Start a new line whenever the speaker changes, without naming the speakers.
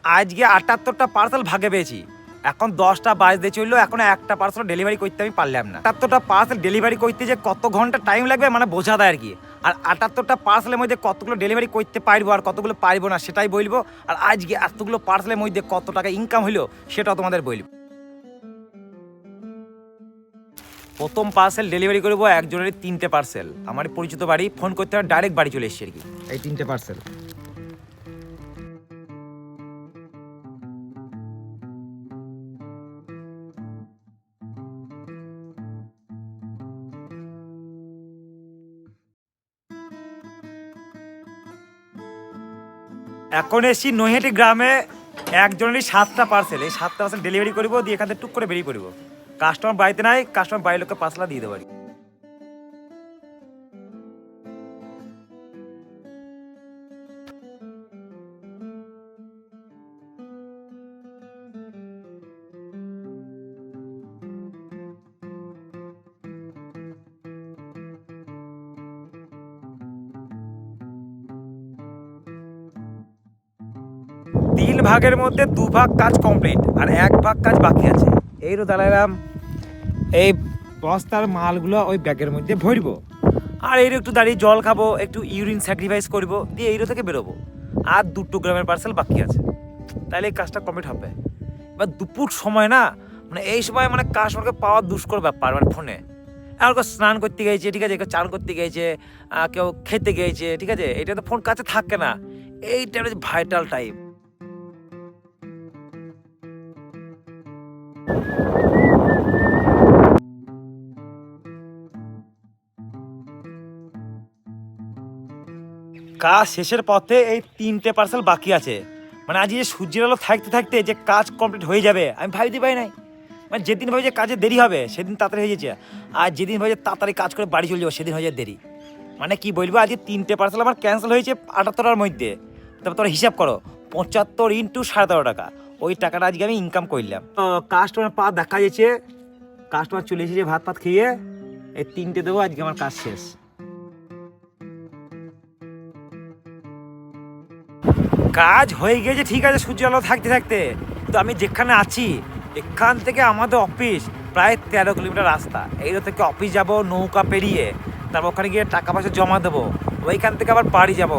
আজকে ৭৮টা পার্সেল ভাগে পেয়েছি। এখন 10টা বাজতে চললো, এখন একটা পার্সেল ডেলিভারি করতে আমি পারলাম না। ৭৮টা পার্সেল ডেলিভারি করতে যে কত ঘন্টা টাইম লাগবে মানে বোঝা দেয় আর কি। আর ৭৮টা পার্সেলের মধ্যে কতগুলো ডেলিভারি করতে পারবো আর কতগুলো পারবো না সেটাই বলবো। আর আজকে এতগুলো পার্সেলের মধ্যে কত টাকা ইনকাম হলো সেটাও তোমাদের বলবো। প্রথম পার্সেল ডেলিভারি করবো একজনের 3টে পার্সেল। আমার পরিচিত বাড়ি, ফোন করতে হবে ডাইরেক্ট বাড়ি চলে এসেছি আর কি। এই 3টে পার্সেল। এখন এসছি নৈহাটি গ্রামে, একজনেরই 7টা পার্সেল। এই 7টা পার্সেল ডেলিভারি করবো, দিয়ে এখান থেকে টুক করে বেরিয়ে পড়বো। কাস্টমার বাড়িতে নাই, কাস্টমার বাড়ির লোককে পার্সেলটা দিয়ে দেবো আর কি। তিন ভাগের মধ্যে 2 ভাগ কাজ কমপ্লিট আর 1 ভাগ কাজ বাকি আছে। এইরও দাঁড়ালাম, এই বস্তার মালগুলো ওই ব্যাগের মধ্যে ভরবো আর এইরও একটু দাঁড়িয়ে জল খাবো, একটু ইউরিন স্যাক্রিফাইস করবো, দিয়ে এইরো থেকে বেরোবো। আর 2 গ্রামের পার্সেল বাকি আছে, তাহলে এই কাজটা কমপ্লিট হবে। এবার দুপুর সময় না, মানে এই সময় মানে কাস্টমারকে পাওয়া দুষ্কর ব্যাপার। মানে ফোনে আর কেউ স্নান করতে গিয়েছে, ঠিক আছে, কেউ চান করতে গিয়েছে, কেউ খেতে গিয়েছে, ঠিক আছে, এটা তো ফোন কাছে থাকে না। এইটা হচ্ছে ভাইটাল টাইম। কাজ শেষের পথে এই 3টে পার্সেল বাকি আছে। মানে আজ যে সূর্যের আলো থাকতে থাকতে যে কাজ কমপ্লিট হয়ে যাবে আমি ভাবতে পারি নাই। মানে যেদিন ভাবি যে কাজে দেরি হবে সেদিন তাড়াতাড়ি হয়ে যাচ্ছে, আর যেদিন ভাবি যে তাড়াতাড়ি কাজ করে বাড়ি চলে যাবো সেদিন হয়ে যায় দেরি। মানে কি বলবো, আজকে 3টে পার্সেল আমার ক্যান্সেল হয়েছে 78টার মধ্যে। তারপর তোরা হিসাব করো, 75 ইন্টু 13.5 টাকা, ওই টাকাটা আজকে আমি ইনকাম করলাম। কাস্টমার পা দেখা যাচ্ছে, কাস্টমার চলে এসেছে ভাত পাত খেয়ে। এই 3টে দেবো, আজকে আমার কাজ শেষ। কাজ হয়ে গেছে ঠিক আছে, সূর্য আলো থাকতে থাকতে, তো আমি যেখানে আছি এখান থেকে আমাদের অফিস প্রায় 13 কিলোমিটার রাস্তা। এইটা থেকে অফিস যাব নৌকা পেরিয়ে, তারপর ওখানে গিয়ে টাকা পয়সা জমা দেবো, ওইখান থেকে আবার বাড়ি যাব।